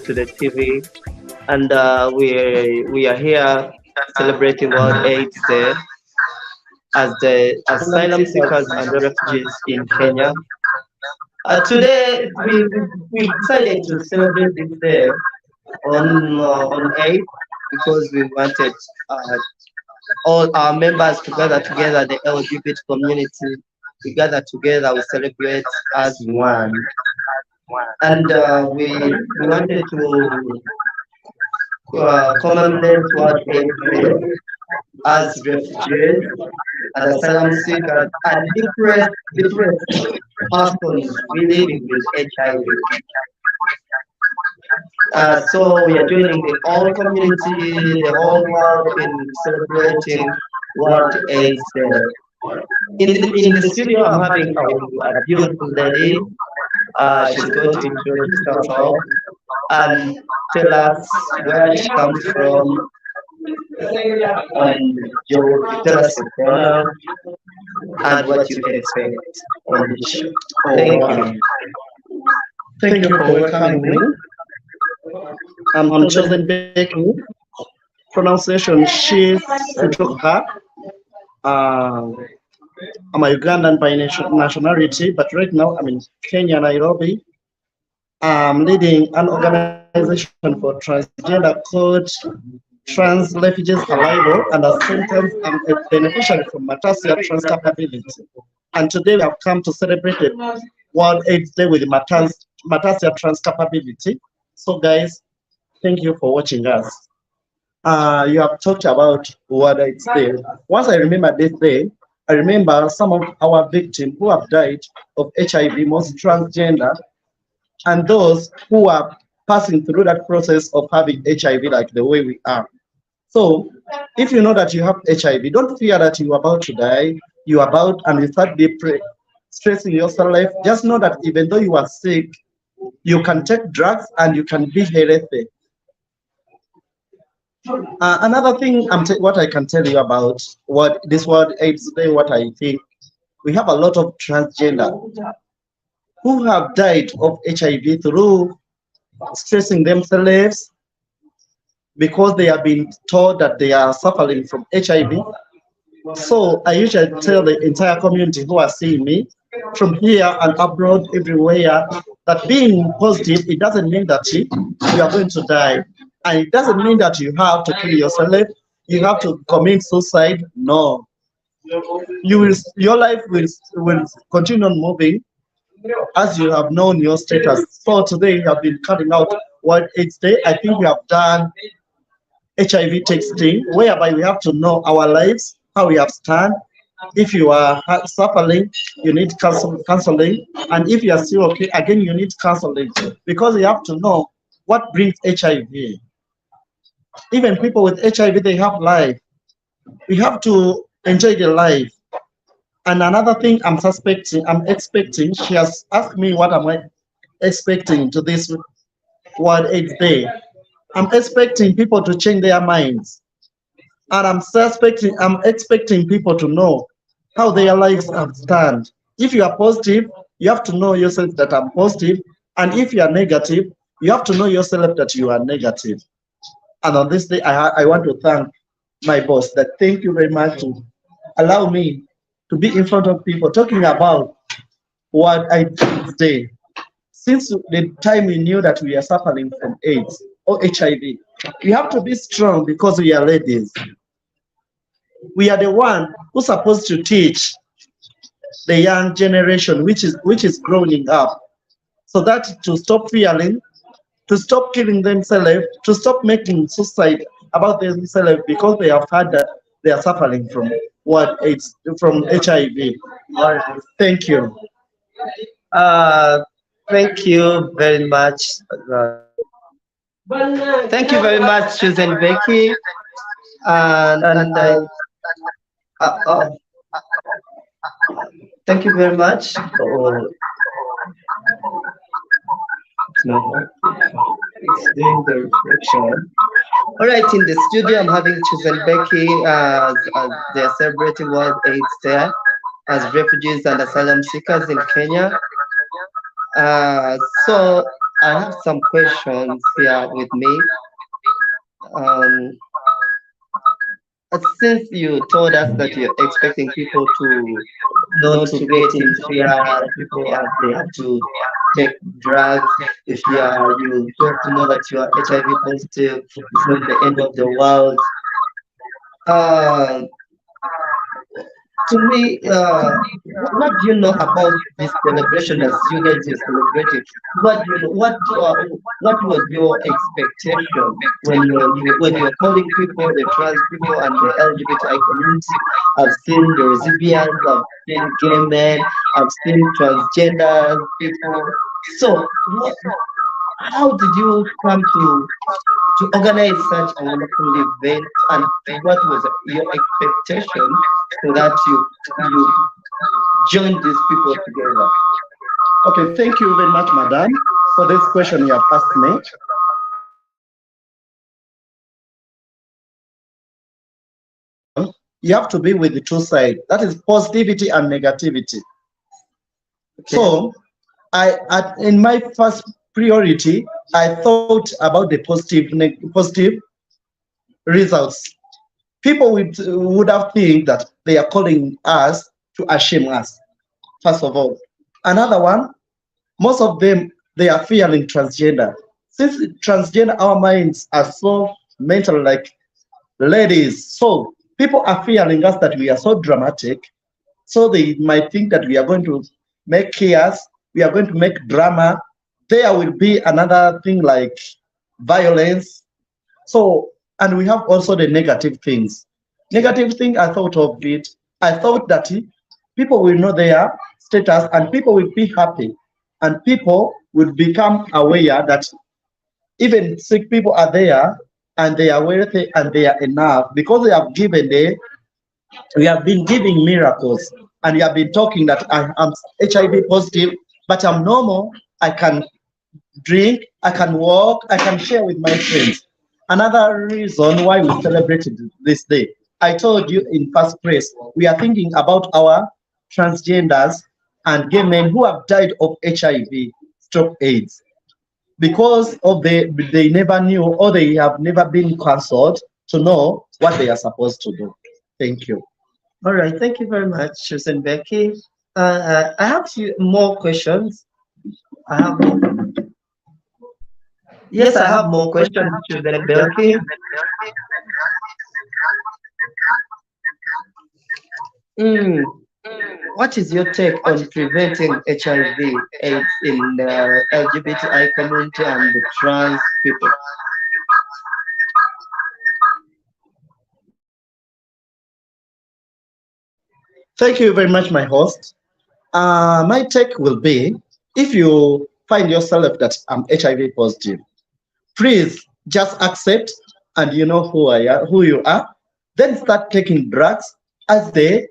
to the TV, and we are here celebrating World AIDS Day as the asylum seekers and refugees in Kenya. Today we decided to celebrate this day on 8 because we wanted all our members to gather together, the LGBT community. We gather together, we celebrate as one. And we wanted to commemorate what they did as refugees and asylum seekers and depressed persons living with HIV. So we are joining the whole community, the whole world in celebrating World AIDS Day. In the studio, I'm having a beautiful lady. She's going to introduce herself and tell us where she comes from, and you tell us your pronoun and what you expect on the show. Thank you. Thank you for welcoming me. I'm chosen Becky. Pronunciation she, her. I'm a Ugandan by nationality, but right now I'm in Kenya, Nairobi. I'm leading an organization for transgender called Trans Refugees Arrival, and at the same time I'm a beneficiary from Matasia Trans Capability. And today we have come to celebrate the World AIDS Day with Matasia Trans Capability. So guys, thank you for watching us. You have talked about World AIDS Day. Once I remember this day, I remember some of our victims who have died of HIV, most transgender, and those who are passing through that process of having HIV like the way we are. So if you know that you have HIV, don't fear that you're about to die. You're about and you start stressing yourself. Just know that even though you are sick, you can take drugs and you can be healthy. Another thing, what I can tell you about what this World AIDS Day, what I think, we have a lot of transgender who have died of HIV through stressing themselves because they have been told that they are suffering from HIV. So I usually tell the entire community who are seeing me from here and abroad, everywhere, that being positive, it doesn't mean that you are going to die. And it doesn't mean that you have to kill yourself, you have to commit suicide. No. Your life will continue on moving as you have known your status. So today we have been cutting out World AIDS Day. I think we have done HIV texting, whereby we have to know our lives, how we have stand. If you are suffering, you need counseling. And if you are still okay, again, you need counseling. Because you have to know what brings HIV. Even people with HIV, they have life. We have to enjoy the life. And another thing I'm expecting, she has asked me what am I expecting to this World AIDS Day. I'm expecting people to change their minds. And I'm expecting people to know how their lives have stand. If you are positive, you have to know yourself that I'm positive. And if you are negative, you have to know yourself that you are negative. And on this day, I want to thank my boss that thank you very much to allow me to be in front of people talking about what I did today. Since the time we knew that we are suffering from AIDS or HIV, we have to be strong because we are ladies. We are the one who's supposed to teach the young generation which is growing up, so that to stop fearing, to stop killing themselves, to stop making suicide about themselves because they have had that they are suffering from from HIV. Thank you. Thank you very much. Thank you very much, Susan Becky. Thank you very much. No, it's doing the reflection. All right, in the studio, I'm having Chosen Becky as they are celebrating World AIDS Day as refugees and asylum seekers in Kenya. So I have some questions here with me. Um, since you told us that you're expecting people to not to get in fear, that people they have to take drugs. If you have to know that you are HIV positive, it's not the end of the world. Uh, to me, what do you know about this celebration as you guys are celebrating? What do you know? What was your expectation when when you're calling people, the trans people and the LGBTI community? I've seen the lesbians, I've seen gay men, I've seen transgender people. So, how did you come to organize such a wonderful event, and what was your expectation so that you join these people together? Okay, thank you very much, madam, for this question you have asked me. Celebration, you have to be with the two sides. That is positivity and negativity. Okay. So, in my first priority, I thought about the positive results. People would have think that they are calling us to shame us. First of all, another one, most of them they are fearing transgender. Since transgender, our minds are so mental, like ladies. So people are fearing us that we are so dramatic. So they might think that we are going to make chaos, we are going to make drama. There will be another thing like violence. So, and we have also the negative things. Negative thing, I thought of it. I thought that people will know their status and people will be happy and people will become aware that even sick people are there and they are wealthy and they are enough because they have given we have been giving miracles and we have been talking that I am HIV positive, but I'm normal. I can drink, I can walk, I can share with my friends. Another reason why we celebrated this day, I told you in first place, we are thinking about our transgenders and gay men who have died of HIV, stroke AIDS, because of they never knew or they have never been counseled to know what they are supposed to do. Thank you. All right, thank you very much, Susan Becky. I have few more questions. I have Yes, I have more questions, Susan Becky. Mm, what is your take on preventing HIV/AIDS in the LGBTI community and the trans people? Thank you very much, my host. My take will be if you find yourself that I'm HIV positive, please just accept and you know who you are. Then start taking drugs as the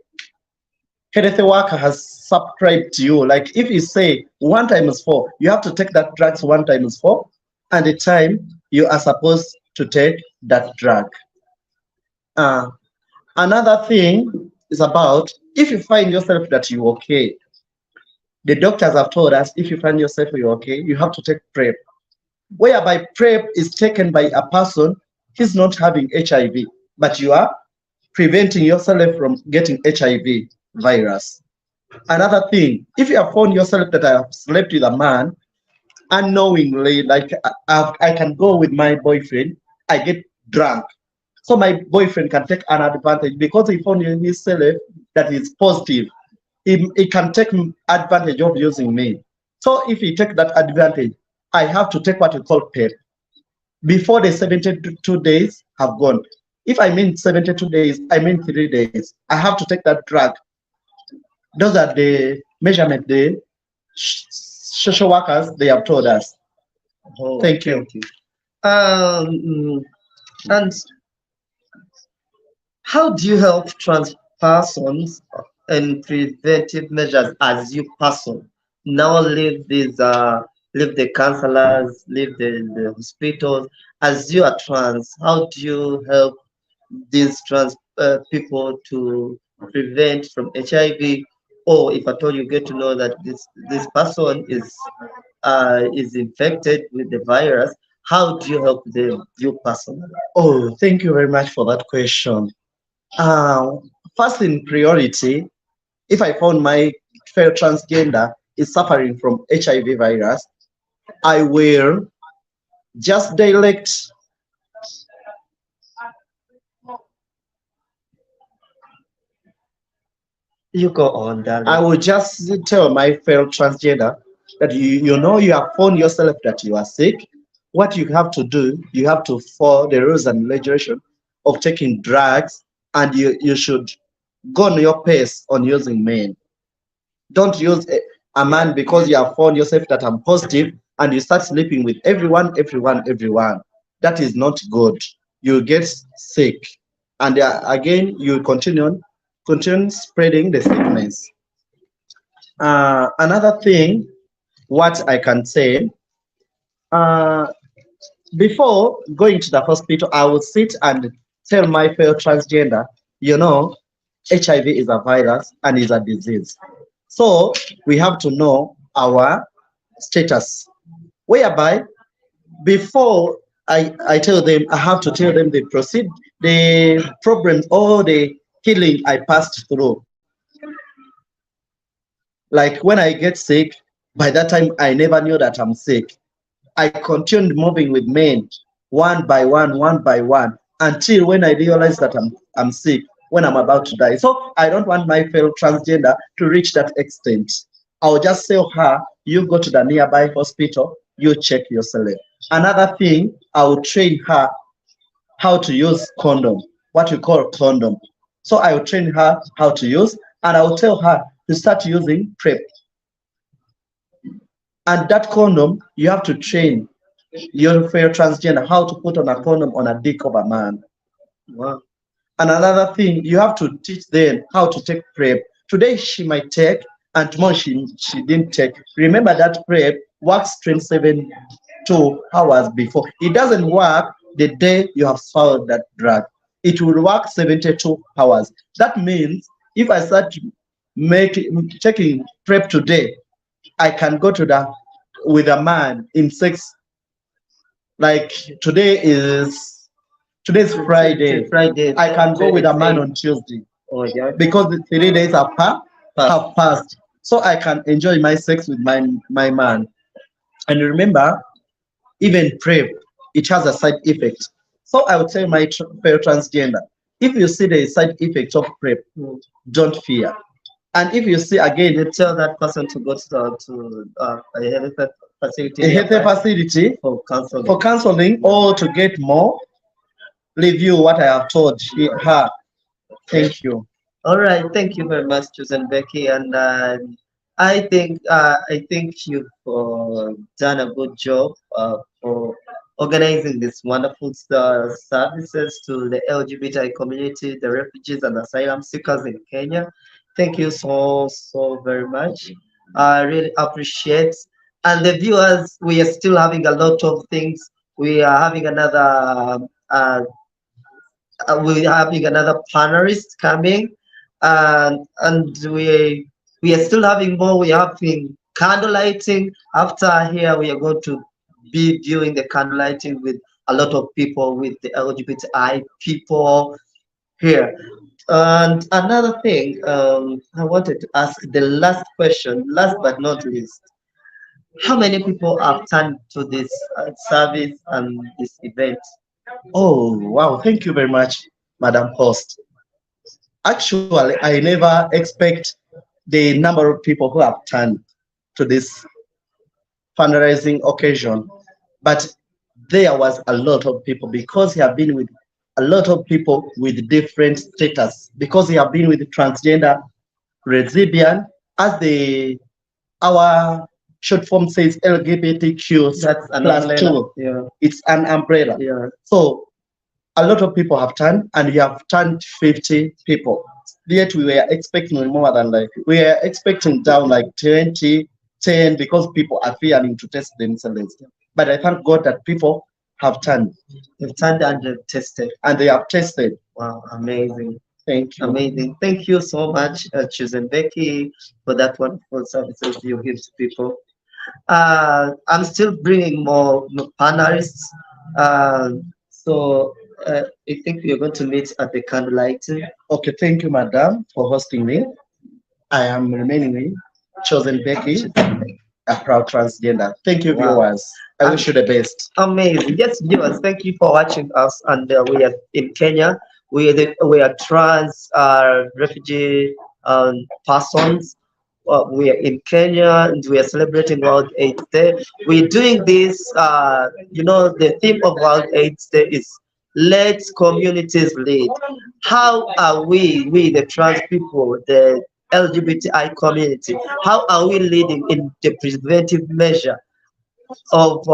health worker has subscribed to you. Like if you say 1 times 4, you have to take that drugs 1 times 4, and the time you are supposed to take that drug. Uh, Another thing is about if you find yourself that you're okay. The doctors have told us if you find yourself you're okay, you have to take PrEP. Whereby PrEP is taken by a person who's not having HIV, but you are preventing yourself from getting HIV virus. Another thing, if you have found yourself that I have slept with a man unknowingly, like I can go with my boyfriend, I get drunk. So my boyfriend can take an advantage because he found himself that is positive. He can take advantage of using me. So if he take that advantage, I have to take what you call PEP before the 72 days have gone. If I mean 72 days, I mean 3 days. I have to take that drug. Those are the measurement the social workers they have told us. Oh, Thank you. thank you. And how do you help trans persons in preventive measures as you person now live this leave the counselors, leave the hospitals. As you are trans, how do you help these trans people to prevent from HIV? Or if at all you get to know that this person is infected with the virus, how do you help them, you personally? Oh, thank you very much for that question. Uh, First in priority, if I found my fellow transgender is suffering from HIV virus, I will just direct, You go on, I darling. will just tell my fellow transgender that you know you have found yourself that you are sick. What you have to do, you have to follow the rules and regulation of taking drugs, and you should go on your pace on using men. Don't use a man because you have found yourself that I'm positive and you start sleeping with everyone. That is not good. You get sick, and again you continue spreading the sickness. Another thing, what I can say, uh, before going to the hospital, I would sit and tell my fellow transgender, you know, HIV is a virus and is a disease. So we have to know our status. Whereby before I tell them, I have to tell them the problems or the healing I passed through. Like when I get sick, by that time I never knew that I'm sick. I continued moving with men one by one, until when I realized that I'm sick, when I'm about to die. So I don't want my fellow transgender to reach that extent. I'll just tell her, you go to the nearby hospital, you check yourself. Another thing, I will train her how to use condom, what we call condom. So I will train her how to use, and I will tell her to start using PrEP. And that condom, you have to train your fellow transgender how to put on a condom on a dick of a man. Wow. And another thing, you have to teach them how to take PrEP. Today she might take, and tomorrow she didn't take. Remember that PrEP works 27 2 hours before. It doesn't work the day you have swallowed that drug. It will work 72 hours. That means if I start making taking PrEP today, I can go to the with a man in 6, like today's Friday. Friday. I can go with a man on Tuesday Oh yeah. because the 3 days Pass. have passed. So I can enjoy my sex with my man. And remember, even PrEP, it has a side effect. So I would tell my fellow transgender, if you see the side effect of PrEP, don't fear. And if you see again, You tell that person to go to a health facility a health nearby facility for counseling. for counseling or to get more review what I have told her. Thank you. All right, thank you very much, Susan Becky, and I think you've done a good job for organizing this wonderful services to the LGBTI community, the refugees and asylum seekers in Kenya. Thank you so very much. I really appreciate. And the viewers, we are still having a lot of things. We are having we're having another panelist coming, and we are still having more. We are having candle lighting. After here, we are going to be viewing the candle lighting with a lot of people, with the LGBTI people here. And another thing, I wanted to ask the last question, last but not least, how many people have turned to this service and this event? Oh, wow. Thank you very much, Madam Host. Actually, I never expect the number of people who have turned to this fundraising occasion, but there was a lot of people because he have been with a lot of people with different status, because he have been with transgender, lesbian, as the our short form says LGBTQ That's an plus umbrella. two. Yeah, It's an umbrella. yeah. So a lot of people have turned, and we have turned 50 people. Yet we were expecting more than like we were expecting down like 20 10 because people are fearing to test themselves. But I thank God that people have turned. You've turned and you've tested. And they have tested. Wow, amazing. Thank you. Amazing. Thank you so much, Chosen Becky, for that wonderful services you give to people. I'm still bringing more panelists. So I think we are going to meet at the candlelight. Okay, thank you, madam, for hosting me. I am remaining Chosen Becky, a proud transgender. Thank you, Wow. viewers. I wish you the best. Amazing. Yes, viewers, thank you for watching us. And we are in Kenya. We are trans refugee persons. We are in Kenya and we are celebrating World AIDS Day. We're doing this, the theme of World AIDS Day is let communities lead. How are we the trans people, the LGBTI community, how are we leading in the preventive measure of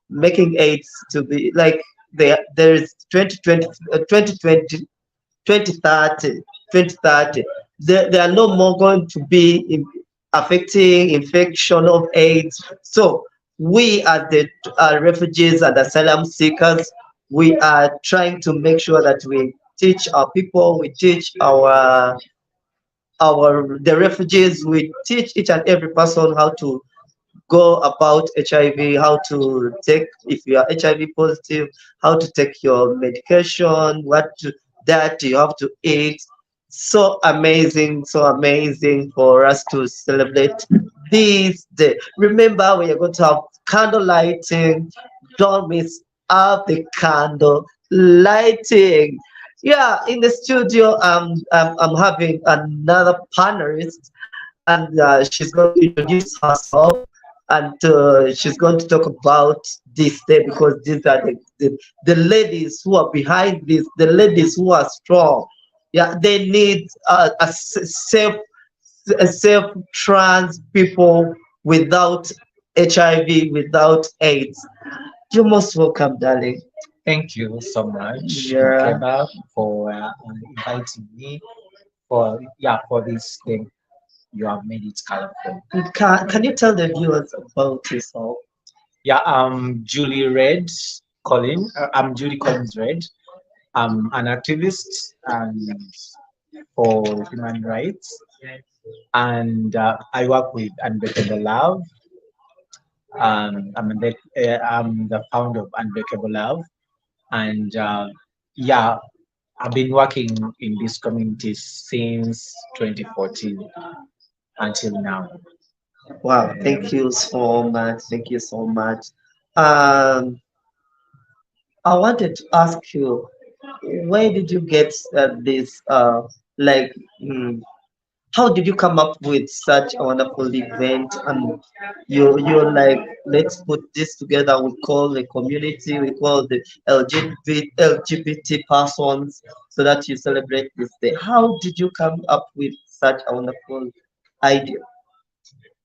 making AIDS to be like there is 2020, 2020, 2030, 2030. There are no more going to be affecting infection of AIDS. So we as the refugees and asylum seekers, we are trying to make sure that we teach our people, we teach the refugees, we teach each and every person how to go about HIV, how to take, if you are HIV positive, how to take your medication, what to, that you have to eat. So amazing for us to celebrate this day. Remember, we are going to have candle lighting. Don't miss out the candle lighting. Yeah, in the studio, I'm having another panelist, and she's going to introduce herself, and she's going to talk about this day because these are the ladies who are behind this, the ladies who are strong. Yeah, they need a safe trans people without HIV, without AIDS. You're most welcome, darling. Thank you so much, Yeah. Mukeba, for inviting me for this thing. You have made it colorful. Can you tell the viewers about yourself? Yeah, I'm Julie Collins Red. I'm an activist and for human rights, and I work with Unbreakable Love. I'm the founder of Unbreakable Love, and yeah, I've been working in this community since 2014 until now. Wow, thank you so much. Thank you so much. Um, I wanted to ask you, where did you get this? Like, mm, how did you come up with such a wonderful event? And you're like, let's put this together. We call the community, we call the LGBT persons, so that you celebrate this day. How did you come up with such a wonderful idea?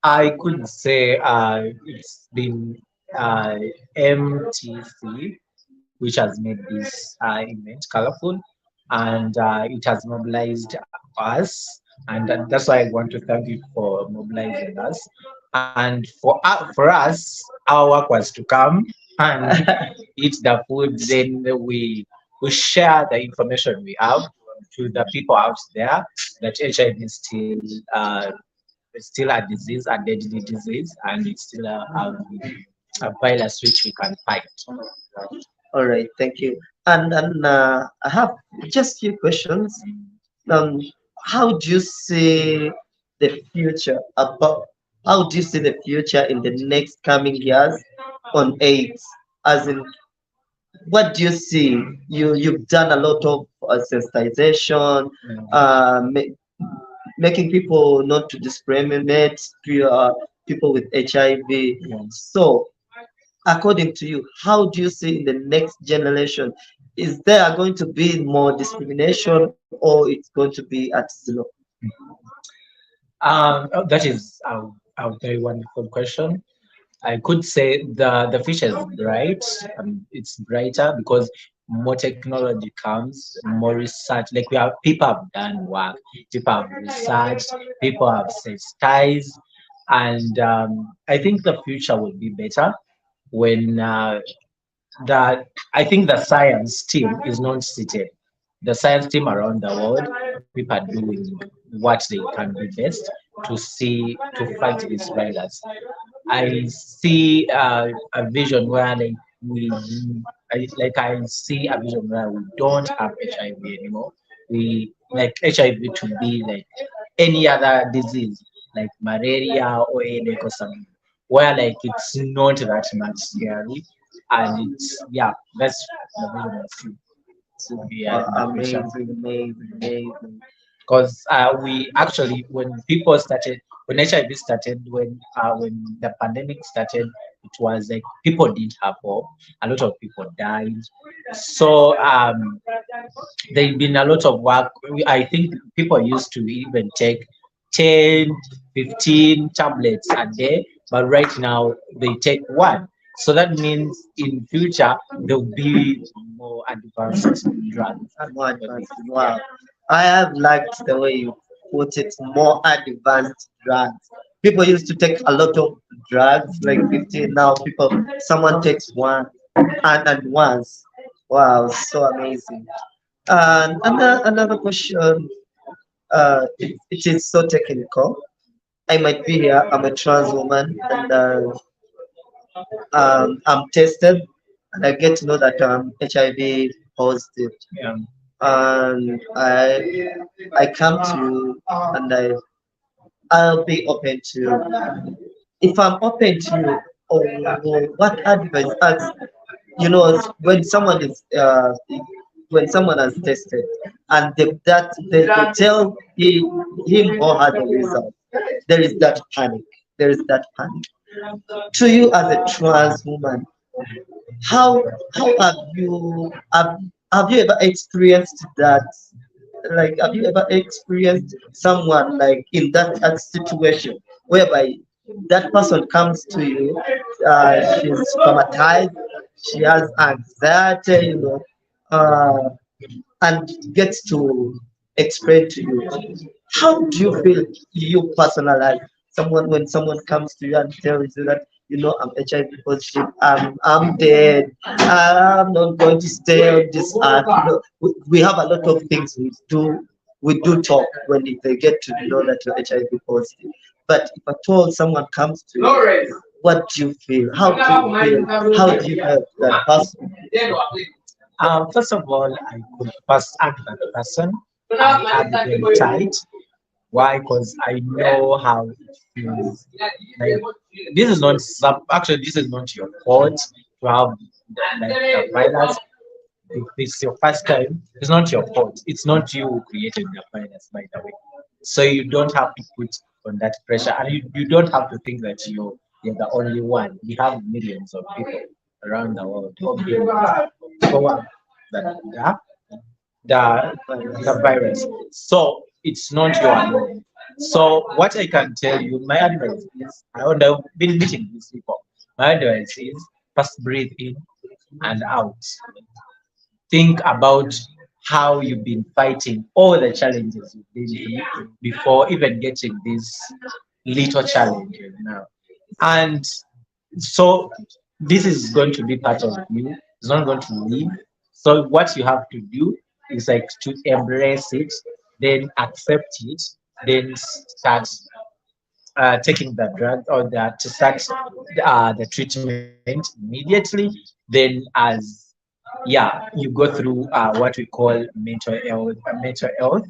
I could say it's been uh, MTC which has made this event colorful, and it has mobilized us, and that's why I want to thank you for mobilizing us. And for us, our work was to come and eat the food. Then we share the information we have to the people out there that HIV is still a disease, a deadly disease, and it's still a virus which we can fight. All right, thank you. And I have just few questions. Um, how do you see the future about? How do you see the future in the next coming years on AIDS? As in, what do you see? You've done a lot of sensitization, making people not to discriminate people with HIV. So according to you, how do you see in the next generation? Is there going to be more discrimination or it's going to be at zero? That is a very wonderful question. I could say the future is bright. It's brighter because more technology comes, more research. Like we have people have done work, people have researched, people have sensitized, And I think the future will be better when that I think the science team is not seated. The science team around the world, people are doing what they can do best to fight this virus. I see a vision where I see a vision where we don't have HIV anymore. We like HIV to be like any other disease like malaria or headache or something, where like it's not that much scary, and it's yeah, that's the vision I see to be in the future. Amazing, amazing, amazing. Because we actually when HIV started, when the pandemic started, it was like people didn't have hope. A lot of people died. So there's been a lot of work. I think people used to even take 10, 15 tablets a day, but right now they take one. So that means in future there'll be more advanced drugs. And more advanced. Wow. I have liked the way you put it, more advanced drugs. People used to take a lot of drugs, like 15. Now someone takes one and once. Wow, so amazing. And another question, it is so technical. I might be here, I'm a trans woman, and I'm tested, and I get to know that I'm HIV positive. Yeah. And I come to you, and I'll be open to you. If I'm open to you, what advice? As you know, when someone has tested and they tell him or her the result, there is that panic. There is that panic. To you as a trans woman, how have you ever experienced that? Like, have you ever experienced someone like in that situation whereby that person comes to you, she's traumatized, she has anxiety, uh, and gets to explain to you. How do you feel, you personalize someone when someone comes to you and tells you that, I'm HIV positive, I'm dead, I'm not going to stay on this earth. We have a lot of things we do talk when they get to know that you're HIV positive. But if at all someone comes to you, what do you feel? How do you feel? How do you help that person? First of all, I could first act that person. I am them tight. Why? Because I know how it feels. Like this is not actually this is not your fault to have like the virus. If it's your first time, it's not your fault. It's not you who created the virus, by the way. So you don't have to put on that pressure, and you don't have to think that you're the only one. We have millions of people around the world who have been forward that the virus. So it's not your alone. So what I can tell you, my advice is, I've been meeting these people. My advice is first breathe in and out. Think about how you've been fighting all the challenges you've been through before even getting this little challenge now. And so this is going to be part of you. It's not going to leave. So what you have to do is like to embrace it, then accept it, then start taking the drug or that to start the treatment immediately. Then as yeah, you go through what we call mental health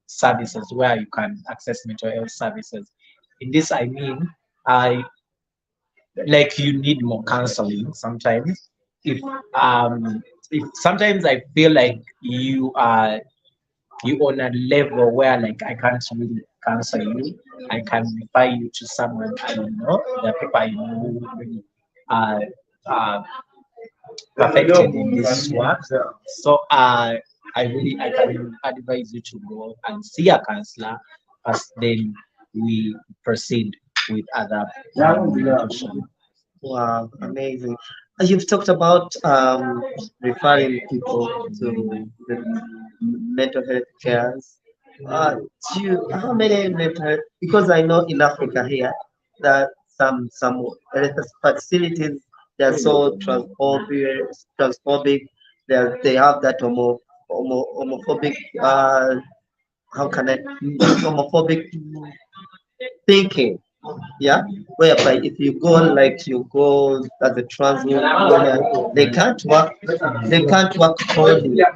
services where you can access mental health services. In this, I mean, I like you need more counseling sometimes. If if sometimes I feel like you on a level where like I can't really counsel you, I can refer you to someone the people I know who really are uh, perfected in this work. So I can advise you to go and see a counselor first, then we proceed with other medication. Wow, amazing. You've talked about referring people to the mental health cares. Uh, how many mental? Because I know in Africa here that some facilities they are so transphobic. They have that homophobic how can I homophobic thinking. Yeah, whereby if you go like you go as a trans woman, they can't work for you.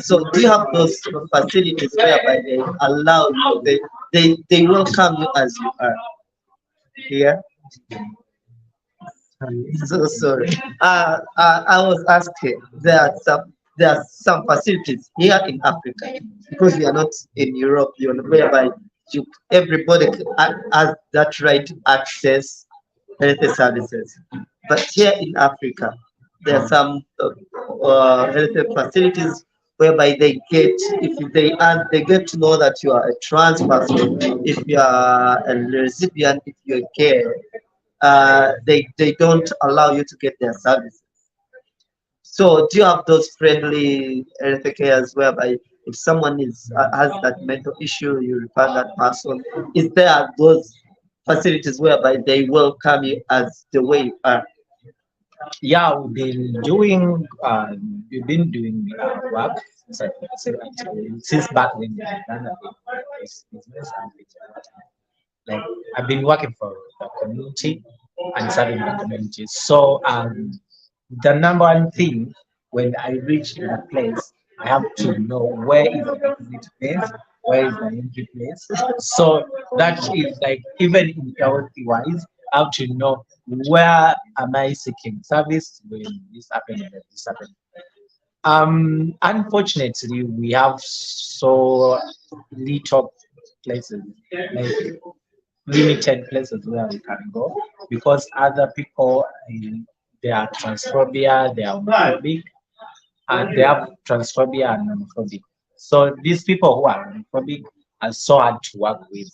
So do you have those facilities whereby they allow you, they welcome you as you are here? So sorry. I was asking, there are some facilities here in Africa because we are not in Europe, you know, whereby everybody has that right to access health services. But here in Africa, there are some health facilities whereby they get, if they and they get to know that you are a trans person, if you are a lesbian, if you're gay, they don't allow you to get their services. So do you have those friendly health cares whereby if someone has that mental issue, you refer that person? Is there those facilities whereby they welcome you as the way you are? Yeah, we've been doing work since back when we began this business and like I've been working for the community and serving the community. So the number one thing when I reach a place, I have to know where is the exit place, where is the entry place. So that is like even in healthy wise, I have to know where am I seeking service when this happened and this happened. Unfortunately, we have so little places, like limited places where we can go because other people, they are transphobia, they are homophobic, and they have transphobia and homophobic. So these people who are homophobic are so hard to work with.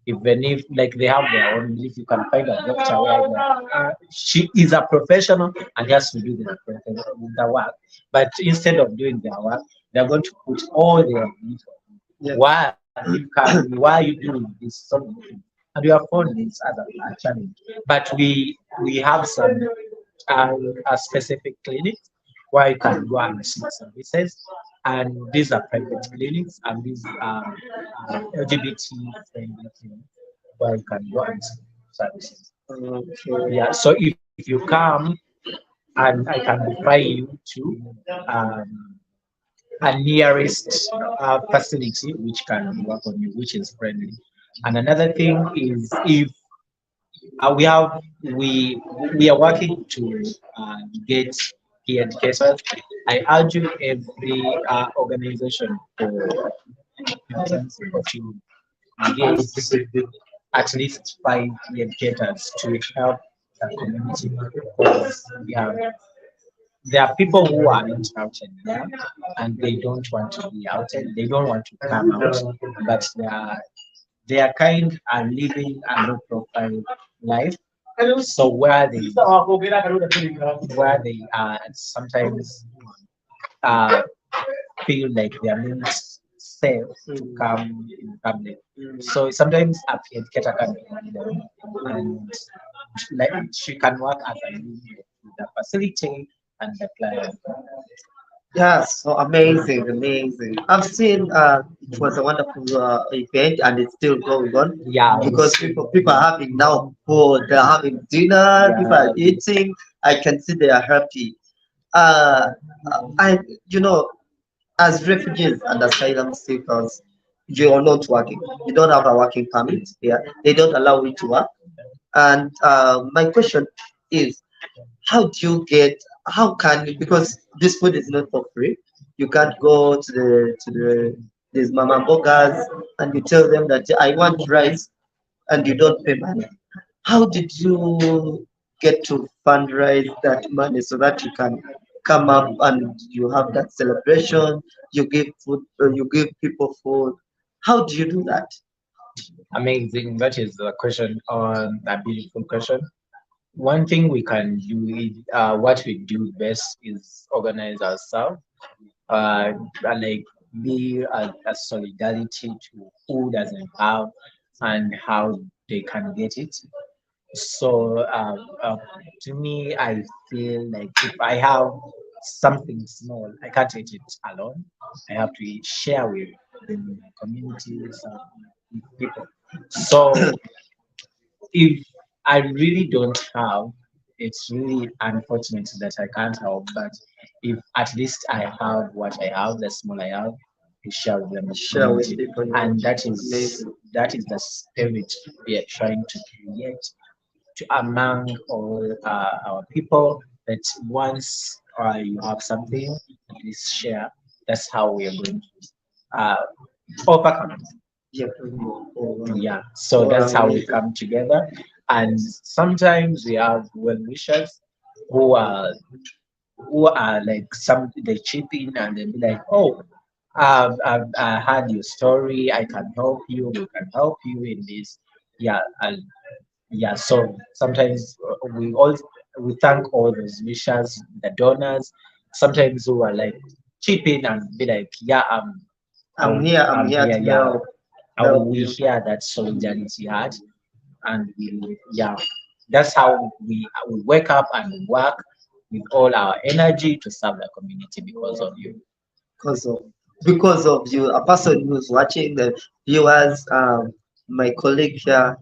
Even if like they have their own belief, you can find a doctor where she is a professional and has to do the work. But instead of doing their work, they're going to put all their belief on you. Yeah. Why are you doing this sort of thing? And we have found this as a challenge. But we have some specific clinics where you can go and seek services. And these are private clinics and these are LGBT friendly clinics where you can go and seek services. Okay. Yeah, so if you come and I can refer you to um, a nearest facility which can work on you, which is friendly. And another thing is if we have we are working to get the educators. I urge you every organization for instance, to get at least 5 educators to help the community because there are people who are not outed there and they don't want to be outed, they don't want to come out, but they are kind and living a low profile life. So where they are sometimes uh, feel like they are not safe to come in public. So sometimes a educator can be them and like she can work as a lead with the facility and the client. Yeah, so amazing, amazing. I've seen it was a wonderful event and it's still going on Yeah, because people are having now food, they're having dinner, people are eating. I can see they are happy. Uh, I you know, as refugees and asylum seekers, you are not working. You don't have a working permit. Yeah, they don't allow you to work. And my question is, how do you get? How can you? Because this food is not for free. You can't go to the these mama bogas and you tell them that I want rice and you don't pay money. How did you get to fundraise that money so that you can come up and you have that celebration? You give food, you give people food. How do you do that? amazing. That is a question on a beautiful question. One thing we can do is what we do best is organize ourselves. Like be a solidarity to who doesn't have and how they can get it. So to me, I feel like if I have something small, I can't eat it alone. I have to share with the communities and with people. So if I really don't have, it's really unfortunate that I can't help. But if at least I have what I have, the small I have, to share with them, the Share with community, people. Yeah. and Amazing. that is the spirit we are trying to create to among all our people. That once you have something, please share. That's how we are going to overcome it. Yeah. Oh, wow. Yeah, so Oh, that's how we amazing. come together. And sometimes we have well wishers who are like some they chip in and they be like, oh, I heard your story, I can help you, we can help you in this. Yeah, and yeah, so sometimes we thank all those wishers, the donors, sometimes who are like chip in and be like, yeah, I'm I'm here here, to yeah, help we you. hear that solidarity heart, and we, yeah, that's how we wake up and work with all our energy to serve the community because of you. because of because of you, a person who's watching, the viewers, my colleague here,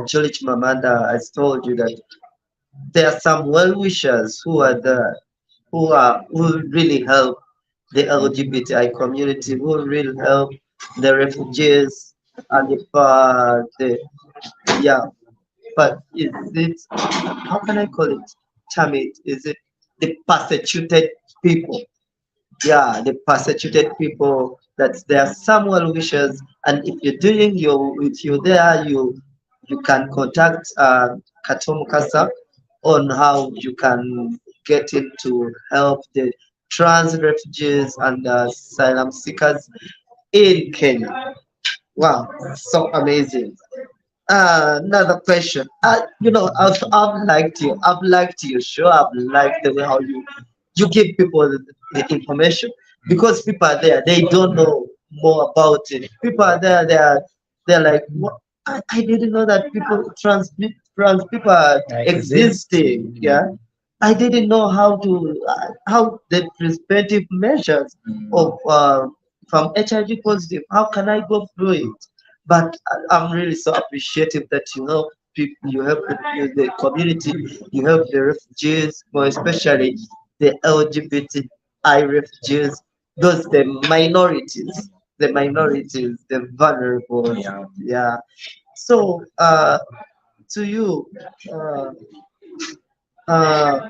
George Mamanda, has told you that there are some well wishers who are there, who really help the LGBTI community, who really help the refugees and the yeah. But is it, how can I call it? Term it, is it the persecuted people? Yeah, the persecuted people, that there are some well wishers, and if you're doing your, if you're there, you can contact Katom Kasa on how you can get him to help the trans refugees and asylum seekers in Kenya. Wow, so amazing. Another question. I've liked you. I've liked you. Sure, I've liked the way how you give people the information, because people are there. They don't know more about it. People are there. They're like, what? I didn't know that trans people are Exist. existing. Yeah, I didn't know how the preventive measures of from HIV positive. How can I go through it? But I'm really so appreciative that you help people, you help the community, you help the refugees, more especially the LGBTI refugees, those the vulnerable. Yeah. Yeah. So, to you, uh, uh,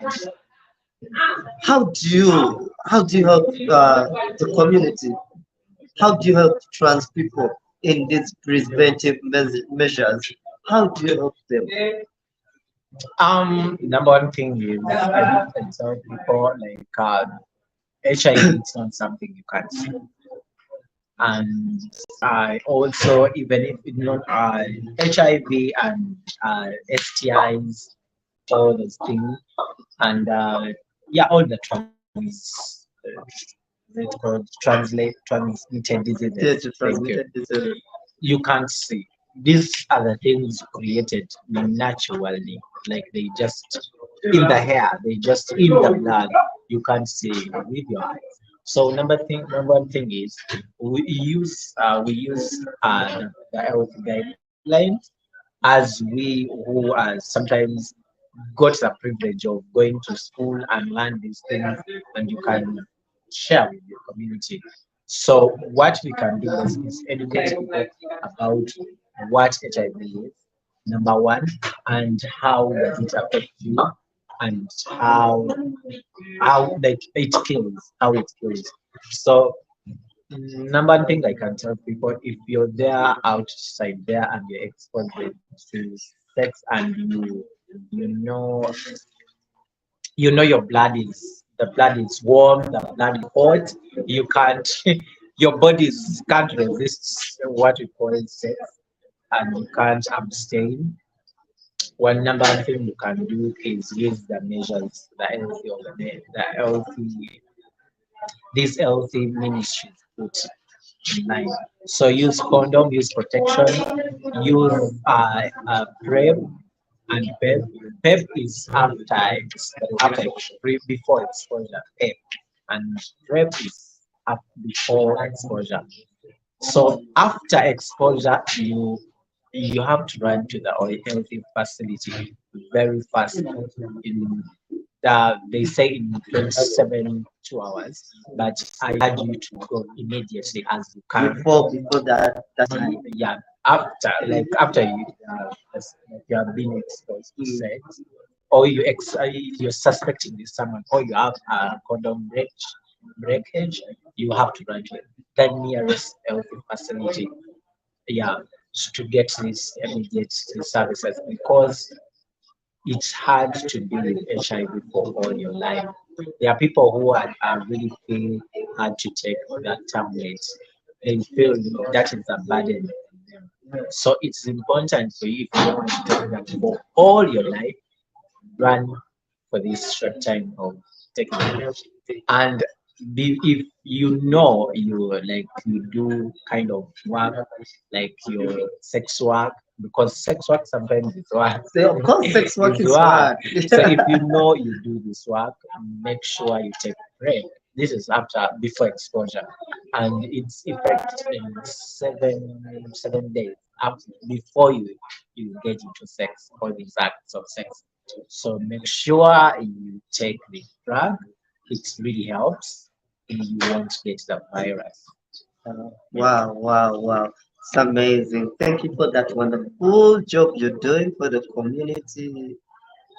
how do you help the community? How do you help trans people in these preventive measures? How do you help them? Number one thing is I tell people like HIV is not something you can see, and I also, even if it's not HIV and STIs, all those things, and yeah, all the it's called transmitted diseases. Yeah, to Thank you. transmitted disease. You can't see. These are the things created naturally, like they just in the hair, they just in the blood. You can't see with your eyes. So number one thing is we use the health guidelines as we who are sometimes got the privilege of going to school and learn these things, and you can share with your community. So what we can do is educate people about what HIV is, number one, and how does it affect you, and how like it kills, how it kills. So number one thing I can tell people, if you're there outside there and you're exposed to sex, and you know your blood is warm, the blood is hot, you can't your bodies can't resist what we call sex, and you can't abstain. One number one thing you can do is use the measures, the healthy these healthy ministries put in line. So use condom, use protection, use PrEP and PEP. PEP is before exposure. PEP and PrEP is before exposure. So after exposure, you have to run to the healthy facility very fast. In they say in 27 2 hours, but I urge you to go immediately as you can. Before that time. Yeah, after you have been exposed to sex, or you're suspecting this someone, or you have a breakage, you have to run to the nearest healthy facility. Yeah, to get these immediate services, because it's hard to deal with HIV for all your life. There are people who are really feel hard to take that tablet. They feel that is a burden. So it's important for you, if you want to take that for all your life, run for this short time of taking it. And if you know you do kind of work, like your sex work, because sex work sometimes is work. So of course, sex work Is is work. work. So if you know you do this work, make sure you take a break. This is before exposure, and it's effect in 7 days before you get into sex or these acts of sex. So make sure you take the drug. It really helps. You won't get the virus. Wow, wow, wow. It's amazing. Thank you for that wonderful job you're doing for the community.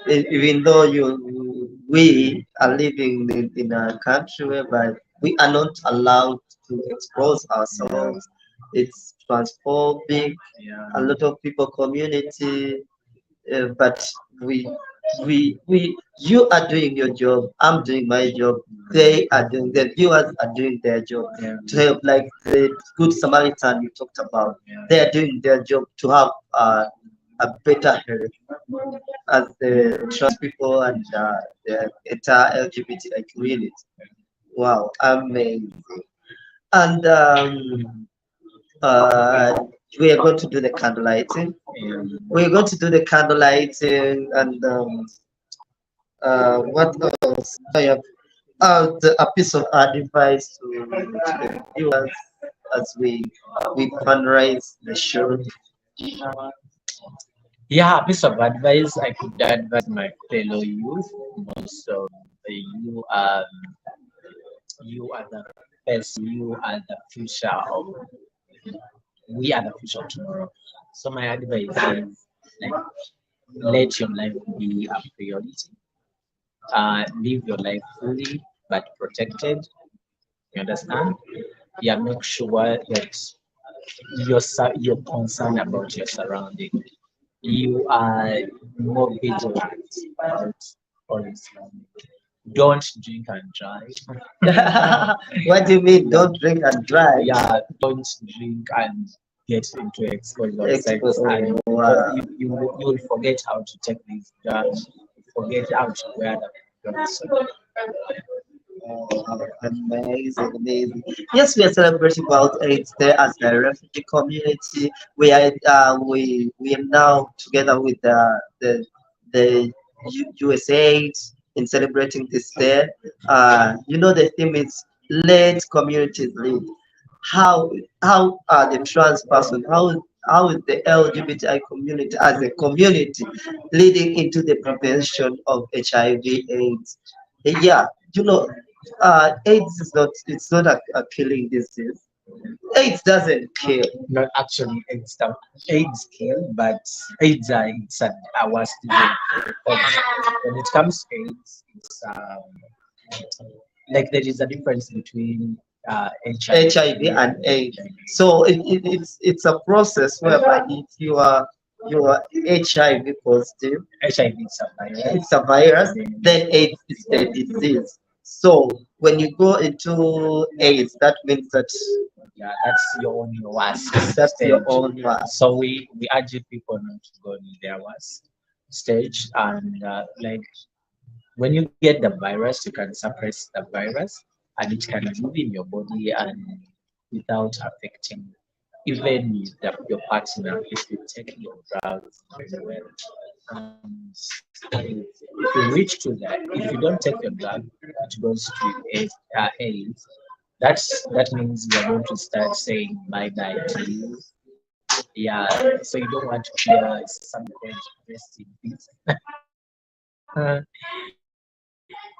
Even though we are living in a country whereby we are not allowed to expose ourselves, it's transphobic. Yeah. A lot of people community, but we you are doing your job, I'm doing my job, they are doing, the viewers are doing their job to help, like the good Samaritan you talked about. They are doing their job to have a better health as the trans people and the entire LGBTI community. Wow, amazing. And uh, we are going to do the candlelighting. We're going to do the candlelighting, and what else? I have a piece of advice to the viewers as we fundraise the show. Yeah, a piece of advice I could advise my fellow youth. Also, you are you are the best. You are the future of. We are the future of tomorrow. So my advice is, like, let your life be a priority. Live your life fully but protected. You understand? Yeah, make sure that you're concerned about your surrounding. You are more vigilant about all your surrounding. Don't drink and drive. What do you mean? Don't drink and drive? Yeah, don't drink and get into exposure of sex, Expo- and wow. you will forget how to take these drugs. You forget how to wear the drugs. Oh, amazing, amazing. Yes, we are celebrating World AIDS Day as a refugee community. We are now together with the USA in celebrating this day. The theme is let communities lead. How are the trans person, how is the LGBTI community as a community leading into the prevention of HIV/AIDS? Yeah, you know, AIDS is not, it's not a killing disease. AIDS doesn't kill. Not actually AIDS kill, but AIDS it's a worse disease, because when it comes to AIDS, it's like there is a difference between HIV. HIV and AIDS. So it's a process whereby if you are HIV positive, HIV is a virus. it's a virus, then AIDS is the disease. So when you go into AIDS, that means that Yeah, that's your own worst that's your stage. own mass. So we urge people not to go in their worst stage, and like, when you get the virus, you can suppress the virus, and it can live in your body, and without affecting even your partner if you take your drugs very well. And if you reach to that, if you don't take your drug, it goes to AIDS. That means you're going to start saying bye bye to you. Yeah, so you don't want to hear something rest in peace.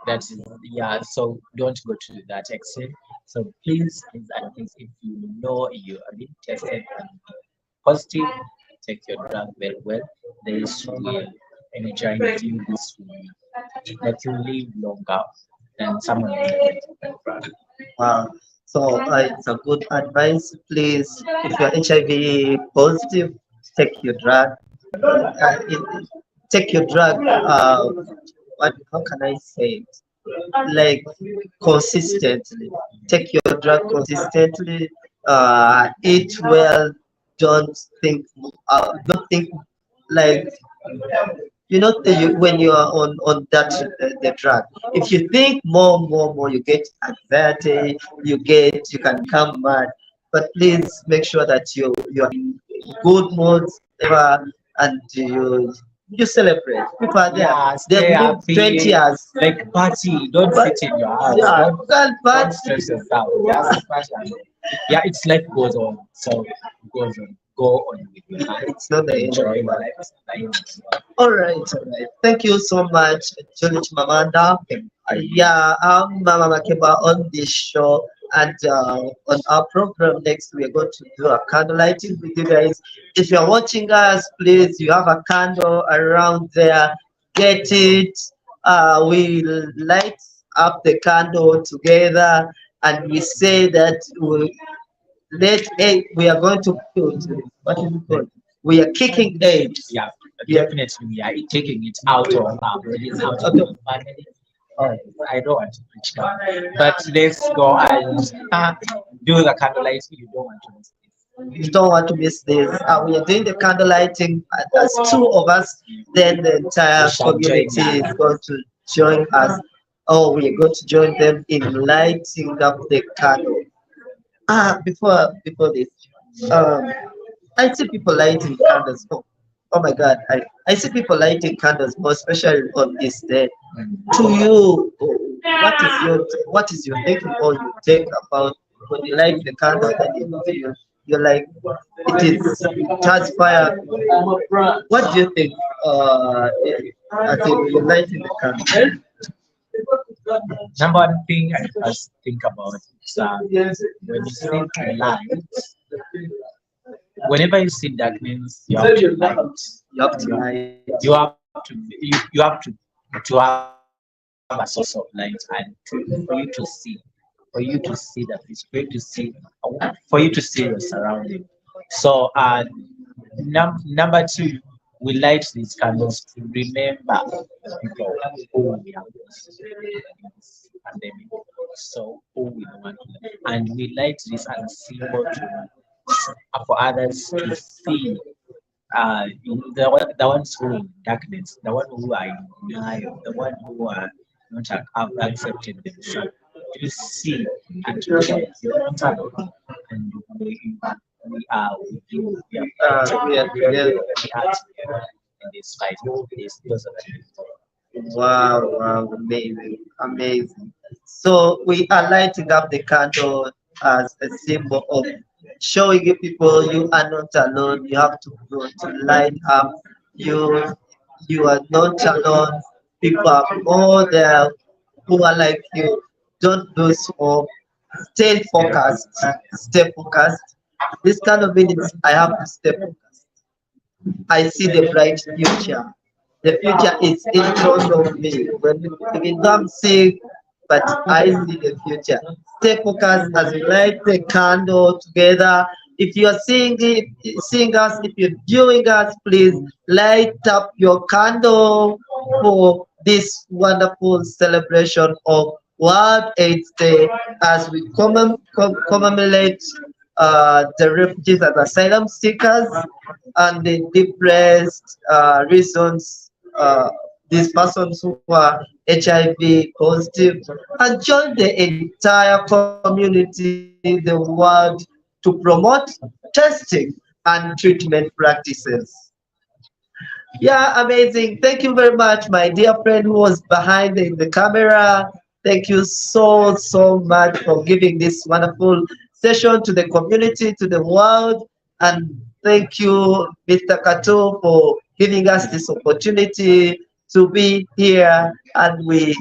That is, yeah, so don't go to that extent. So please and please, if you know you are being tested and positive, take your drug very well. This will energize you, this will let you live longer than someone who doesn't take the drug. Wow. So it's a good advice. Please, if you're HIV positive, take your drug. Take your drug. What? How can I say it? Like consistently. Take your drug consistently. Eat well. Don't think. Don't think like when you are on that the drug, if you think more, you get anxiety, you can become mad. But please make sure that you're in good mood ever, and you celebrate. People are there, Yeah, they've stay lived 20 happy, years, like party. Don't but sit in your house. yeah, girl, Don't but stress yourself. Just party. Yeah, it's life goes on. So goes on. Go on with your life. it's not the end of Enjoy the your world. life. All right. Thank you so much, Julie Mamanda. Yeah, I'm Mama Makeba on this show, and on our program next, we're going to do a candle lighting with you guys. If you're watching us, please, you have a candle around there, get it. We light up the candle together, and we say that we are going to put, what is it called? We are kicking AIDS. Yeah, Yeah. definitely. We are taking it out of our bodies, out of Okay. the family. Oh, I don't want to preach now, but let's go and do the candlelight. You don't want to miss this. You don't want to miss this. We are doing the candle lighting. As two of us, then the entire We shall join community is them. going to join us. Oh, we are going to join them in lighting up the candle. Before this, um, I see people lighting candles. Oh my God, I see people lighting candles, more especially on this day. To you, what is your thinking or you think about when you light the candle and you're like it has fire? What do you think? I think when you're lighting the candle. Number one thing I first think about is when you see light, whenever you see darkness, you have to light. You have to light. You have to have a source of light and for you to see, for you to see the fish, for you to see your surrounding. So number two, we light these candles to remember people who we have lost in this pandemic. So who we don't want to, and we light this as a symbol to for others to see the ones who are in darkness, the one who are in denial, the one who are not have accepted themselves. To see and to realize you're not alone, and we are with you. We are We are together. together. We are together in this fight. This those are the things. Wow, amazing. So we are lighting up the candle as a symbol of showing you people you are not alone. You have to go to light up. You you are not alone. People are more there who are like you. Don't lose hope. Stay focused. Stay focused. This kind of minutes I have to stay focused. I see the bright future. The future is in front of me. Even though I'm sick, but I see the future. Stay focused as we light the candle together. If you are seeing us, if you're viewing us, please light up your candle for this wonderful celebration of World AIDS Day as we commemorate the refugees and asylum seekers and the depressed reasons these persons who are HIV positive, and join the entire community, the world, to promote testing and treatment practices. Yeah, amazing. Thank you very much, my dear friend who was behind the camera. Thank you so much for giving this wonderful session to the community, to the world. And thank you, Mr. Kato, for giving us this opportunity to be here and we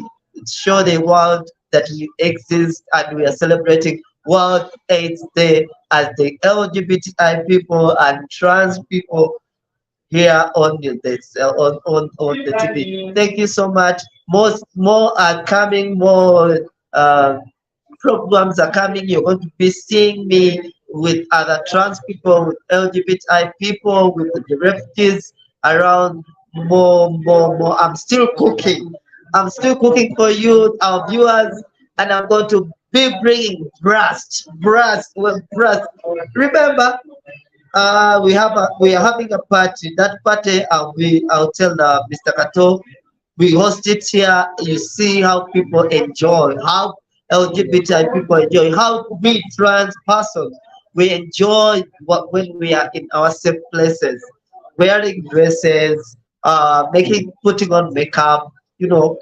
show the world that we exist and we are celebrating World AIDS Day as the LGBTI people and trans people here on this on the TV. Thank you so much. More are coming. More programs are coming. You're going to be seeing me with other trans people, with LGBTI people, with the refugees around. More. I'm still cooking. I'm still cooking for you, our viewers, and I'm going to be bringing breast. Remember, we are having a party. That party I'll tell Mr. Kato. We host it here. You see how people enjoy, how LGBTI people enjoy, how we trans persons we enjoy what when we are in our safe places, wearing dresses, making putting on makeup. You know,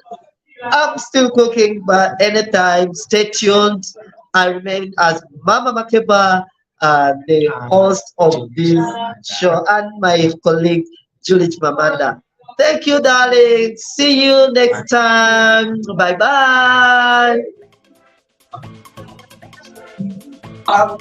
I'm still cooking, but anytime, stay tuned. I remain as Mama Makeba, the host of this show, and my colleague Julie Mamanda. Thank you, darling. See you next time. Bye bye.